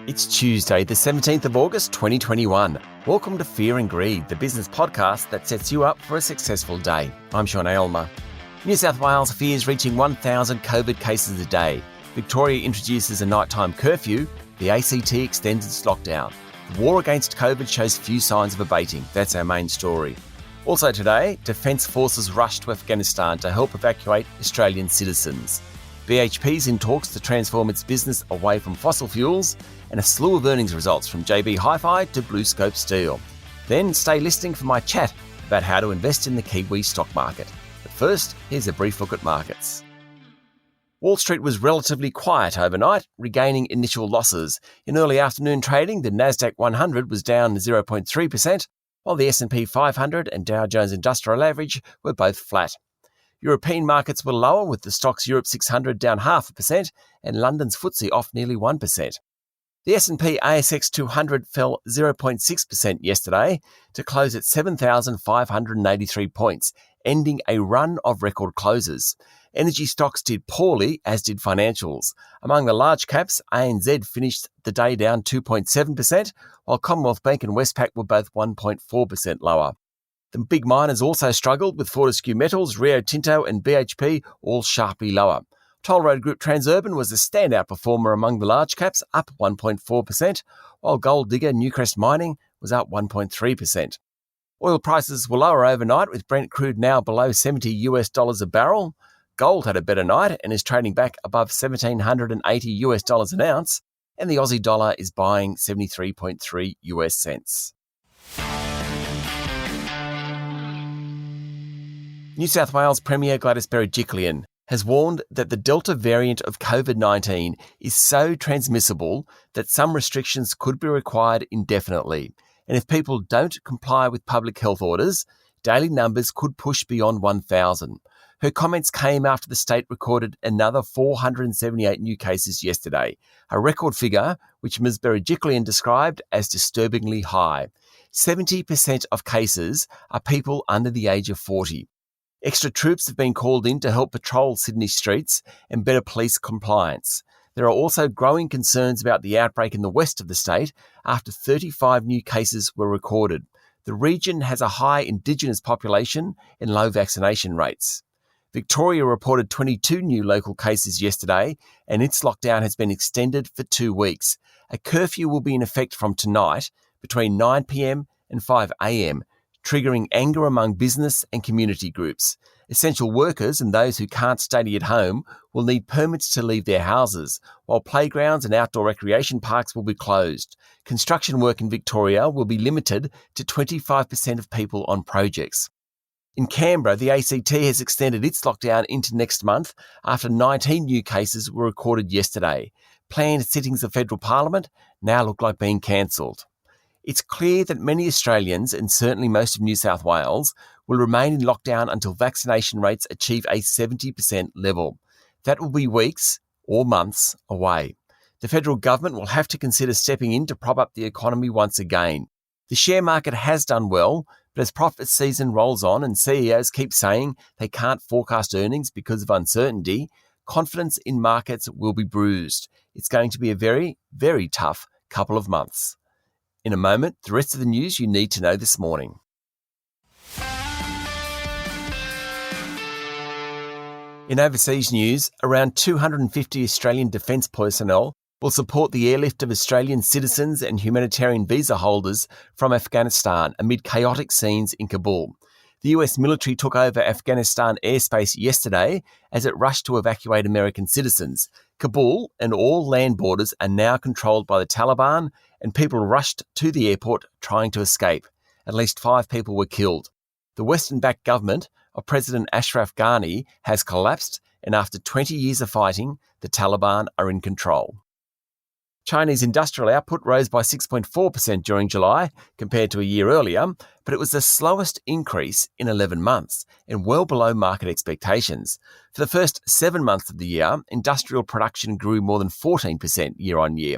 It's Tuesday, the 17th of August, 2021. Welcome to Fear and Greed, the business podcast that sets you up for a successful day. I'm Sean Aylmer. New South Wales fears reaching 1,000 COVID cases a day. Victoria introduces a nighttime curfew. The ACT extends its lockdown. The war against COVID shows few signs of abating. That's our main story. Also today, Defence Forces rush to Afghanistan to help evacuate Australian citizens. BHP's in talks to transform its business away from fossil fuels, and a slew of earnings results from JB HiFi to BlueScope Steel. Then stay listening for my chat about how to invest in the Kiwi stock market. But first, here's a brief look at markets. Wall Street was relatively quiet overnight, regaining initial losses. In early afternoon trading, the Nasdaq 100 was down 0.3%, while the S&P 500 and Dow Jones Industrial Average were both flat. European markets were lower, with the Stoxx Europe 600 down 0.5% and London's FTSE off nearly 1%. The S&P ASX 200 fell 0.6% yesterday to close at 7,583 points, ending a run of record closes. Energy stocks did poorly, as did financials. Among the large caps, ANZ finished the day down 2.7%, while Commonwealth Bank and Westpac were both 1.4% lower. The big miners also struggled, with Fortescue Metals, Rio Tinto and BHP all sharply lower. Toll Road Group Transurban was the standout performer among the large caps, up 1.4%, while gold digger Newcrest Mining was up 1.3%. Oil prices were lower overnight, with Brent crude now below $70 a barrel. Gold had a better night and is trading back above $1,780 an ounce, and the Aussie dollar is buying 73.3 US cents. New South Wales Premier Gladys Berejiklian has warned that the Delta variant of COVID-19 is so transmissible that some restrictions could be required indefinitely. And if people don't comply with public health orders, daily numbers could push beyond 1,000. Her comments came after the state recorded another 478 new cases yesterday, a record figure which Ms. Berejiklian described as disturbingly high. 70% of cases are people under the age of 40. Extra troops have been called in to help patrol Sydney streets and better police compliance. There are also growing concerns about the outbreak in the west of the state after 35 new cases were recorded. The region has a high Indigenous population and low vaccination rates. Victoria reported 22 new local cases yesterday, and its lockdown has been extended for 2 weeks. A curfew will be in effect from tonight between 9 p.m. and 5 a.m., triggering anger among business and community groups. Essential workers and those who can't study at home will need permits to leave their houses, while playgrounds and outdoor recreation parks will be closed. Construction work in Victoria will be limited to 25% of people on projects. In Canberra, the ACT has extended its lockdown into next month after 19 new cases were recorded yesterday. Planned sittings of federal parliament now look like being cancelled. It's clear that many Australians, and certainly most of New South Wales, will remain in lockdown until vaccination rates achieve a 70% level. That will be weeks or months away. The federal government will have to consider stepping in to prop up the economy once again. The share market has done well, but as profit season rolls on and CEOs keep saying they can't forecast earnings because of uncertainty, confidence in markets will be bruised. It's going to be a very, very tough couple of months. In a moment, the rest of the news you need to know this morning. In overseas news, around 250 Australian defence personnel will support the airlift of Australian citizens and humanitarian visa holders from Afghanistan amid chaotic scenes in Kabul. The US military took over Afghanistan airspace yesterday as it rushed to evacuate American citizens. Kabul and all land borders are now controlled by the Taliban, and people rushed to the airport trying to escape. At least 5 people were killed. The Western-backed government of President Ashraf Ghani has collapsed, and after 20 years of fighting, the Taliban are in control. Chinese industrial output rose by 6.4% during July compared to a year earlier, but it was the slowest increase in 11 months and well below market expectations. For the first 7 months of the year, industrial production grew more than 14% year on year.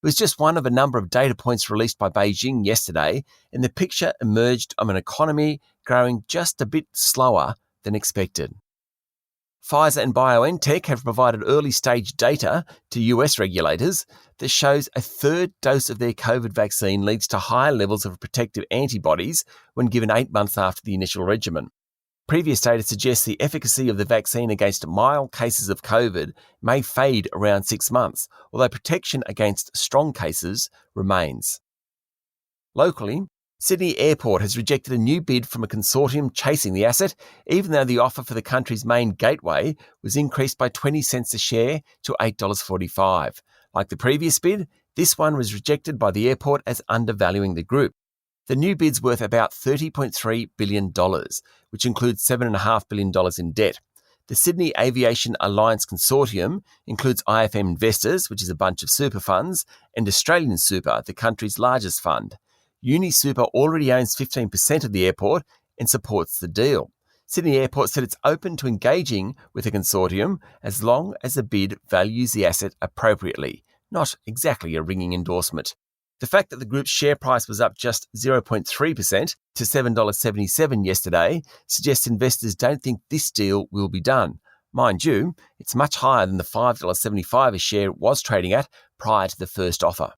It was just one of a number of data points released by Beijing yesterday, and the picture emerged of an economy growing just a bit slower than expected. Pfizer and BioNTech have provided early-stage data to US regulators that shows a third dose of their COVID vaccine leads to higher levels of protective antibodies when given 8 months after the initial regimen. Previous data suggests the efficacy of the vaccine against mild cases of COVID may fade around 6 months, although protection against strong cases remains. Locally, Sydney Airport has rejected a new bid from a consortium chasing the asset, even though the offer for the country's main gateway was increased by 20 cents a share to $8.45. Like the previous bid, this one was rejected by the airport as undervaluing the group. The new bid's worth about $30.3 billion, which includes $7.5 billion in debt. The Sydney Aviation Alliance Consortium includes IFM Investors, which is a bunch of super funds, and Australian Super, the country's largest fund. UniSuper already owns 15% of the airport and supports the deal. Sydney Airport said it's open to engaging with the consortium as long as the bid values the asset appropriately. Not exactly a ringing endorsement. The fact that the group's share price was up just 0.3% to $7.77 yesterday suggests investors don't think this deal will be done. Mind you, it's much higher than the $5.75 a share was trading at prior to the first offer.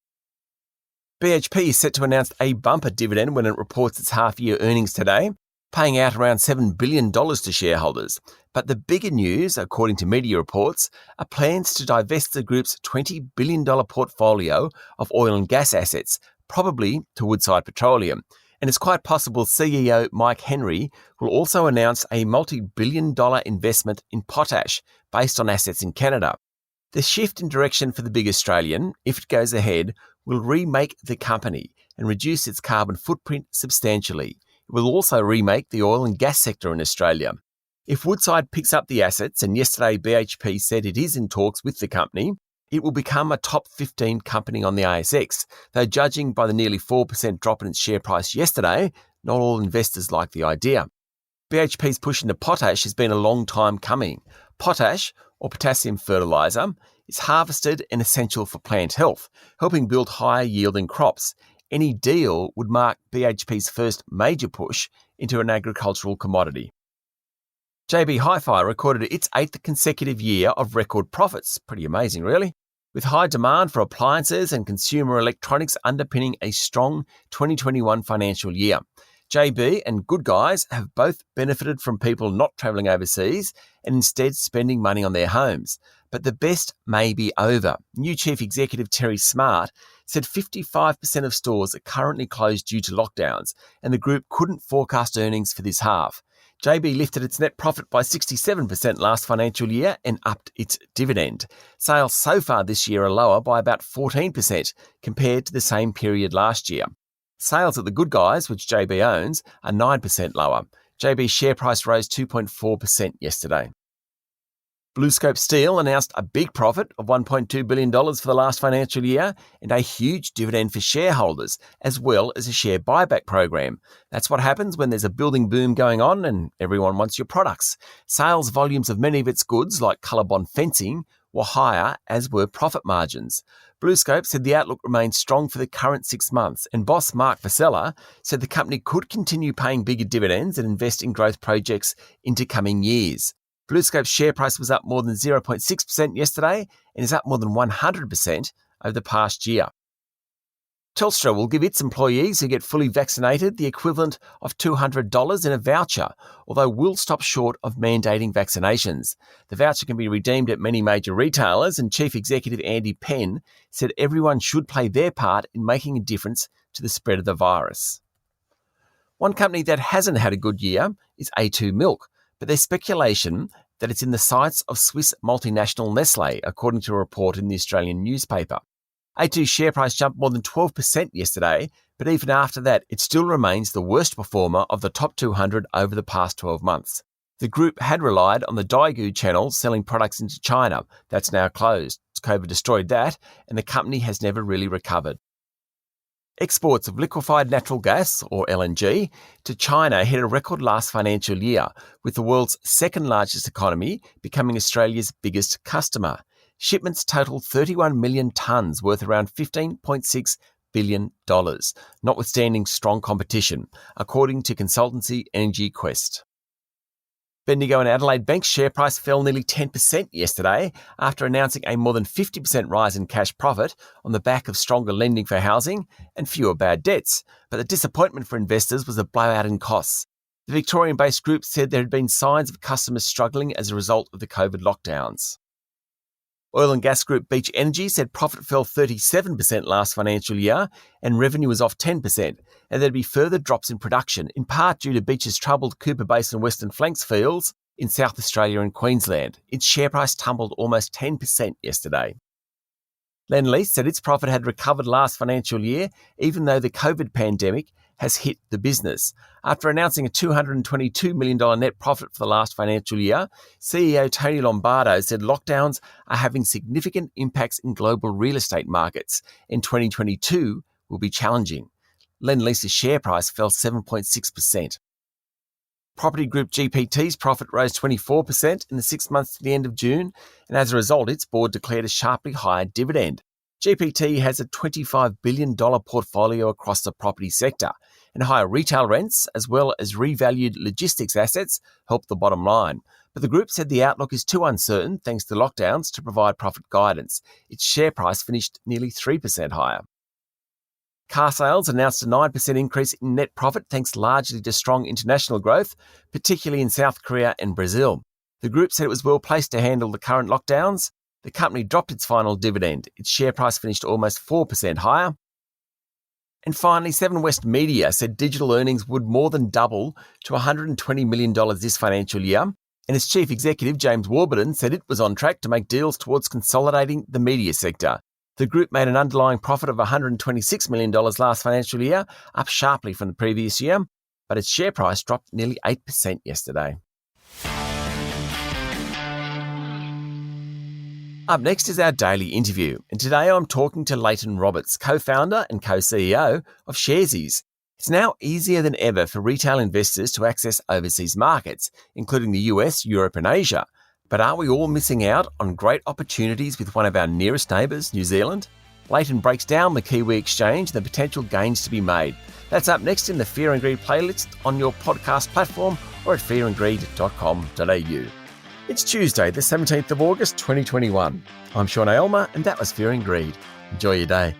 BHP is set to announce a bumper dividend when it reports its half-year earnings today, paying out around $7 billion to shareholders. But the bigger news, according to media reports, are plans to divest the group's $20 billion portfolio of oil and gas assets, probably to Woodside Petroleum. And it's quite possible CEO Mike Henry will also announce a multi-billion-dollar investment in potash based on assets in Canada. The shift in direction for the big Australian, if it goes ahead, will remake the company and reduce its carbon footprint substantially. It will also remake the oil and gas sector in Australia. If Woodside picks up the assets, and yesterday BHP said it is in talks with the company, it will become a top 15 company on the ASX, though judging by the nearly 4% drop in its share price yesterday, not all investors like the idea. BHP's push into potash has been a long time coming. Potash, or potassium fertiliser, is harvested and essential for plant health, helping build higher yielding crops. Any deal would mark BHP's first major push into an agricultural commodity. JB HiFi recorded its 8th consecutive year of record profits. Pretty amazing, really. With high demand for appliances and consumer electronics underpinning a strong 2021 financial year. JB and Good Guys have both benefited from people not travelling overseas and instead spending money on their homes. But the best may be over. New Chief Executive Terry Smart said 55% of stores are currently closed due to lockdowns, and the group couldn't forecast earnings for this half. JB lifted its net profit by 67% last financial year and upped its dividend. Sales so far this year are lower by about 14% compared to the same period last year. Sales at the Good Guys, which JB owns, are 9% lower. JB's share price rose 2.4% yesterday. BlueScope Steel announced a big profit of $1.2 billion for the last financial year and a huge dividend for shareholders, as well as a share buyback program. That's what happens when there's a building boom going on and everyone wants your products. Sales volumes of many of its goods, like ColourBond fencing, were higher, as were profit margins. BlueScope said the outlook remains strong for the current 6 months, and boss Mark Vasella said the company could continue paying bigger dividends and invest in growth projects into coming years. BlueScope's share price was up more than 0.6% yesterday and is up more than 100% over the past year. Telstra will give its employees who get fully vaccinated the equivalent of $200 in a voucher, although will stop short of mandating vaccinations. The voucher can be redeemed at many major retailers, and Chief Executive Andy Penn said everyone should play their part in making a difference to the spread of the virus. One company that hasn't had a good year is A2 Milk, but there's speculation that it's in the sights of Swiss multinational Nestlé, according to a report in the Australian newspaper. A2's share price jumped more than 12% yesterday, but even after that, it still remains the worst performer of the top 200 over the past 12 months. The group had relied on the Daigou channel selling products into China. That's now closed. COVID destroyed that, and the company has never really recovered. Exports of liquefied natural gas, or LNG, to China hit a record last financial year, with the world's second largest economy becoming Australia's biggest customer. Shipments totaled 31 million tonnes, worth around $15.6 billion, notwithstanding strong competition, according to consultancy Energy Quest. Bendigo and Adelaide Bank's share price fell nearly 10% yesterday after announcing a more than 50% rise in cash profit on the back of stronger lending for housing and fewer bad debts. But the disappointment for investors was a blowout in costs. The Victorian-based group said there had been signs of customers struggling as a result of the COVID lockdowns. Oil and gas group Beach Energy said profit fell 37% last financial year and revenue was off 10%, and there'd be further drops in production, in part due to Beach's troubled Cooper Basin and Western Flanks fields in South Australia and Queensland. Its share price tumbled almost 10% yesterday. Lendlease said its profit had recovered last financial year, even though the COVID pandemic has hit the business. After announcing a $222 million net profit for the last financial year, CEO Tony Lombardo said lockdowns are having significant impacts in global real estate markets, and 2022 will be challenging. Lendlease's share price fell 7.6%. Property group GPT's profit rose 24% in the 6 months to the end of June, and as a result, its board declared a sharply higher dividend. GPT has a $25 billion portfolio across the property sector, and higher retail rents, as well as revalued logistics assets, help the bottom line. But the group said the outlook is too uncertain, thanks to lockdowns, to provide profit guidance. Its share price finished nearly 3% higher. Car sales announced a 9% increase in net profit thanks largely to strong international growth, particularly in South Korea and Brazil. The group said it was well placed to handle the current lockdowns. The company dropped its final dividend. Its share price finished almost 4% higher. And finally, Seven West Media said digital earnings would more than double to $120 million this financial year. And its chief executive, James Warburton, said it was on track to make deals towards consolidating the media sector. The group made an underlying profit of $126 million last financial year, up sharply from the previous year, but its share price dropped nearly 8% yesterday. Up next is our daily interview, and today I'm talking to Leighton Roberts, co-founder and co-CEO of Sharesies. It's now easier than ever for retail investors to access overseas markets, including the US, Europe and Asia. But are we all missing out on great opportunities with one of our nearest neighbours, New Zealand? Leighton breaks down the Kiwi exchange and the potential gains to be made. That's up next in the Fear and Greed playlist on your podcast platform or at fearandgreed.com.au. It's Tuesday, the 17th of August, 2021. I'm Sean Aylmer, and that was Fear and Greed. Enjoy your day.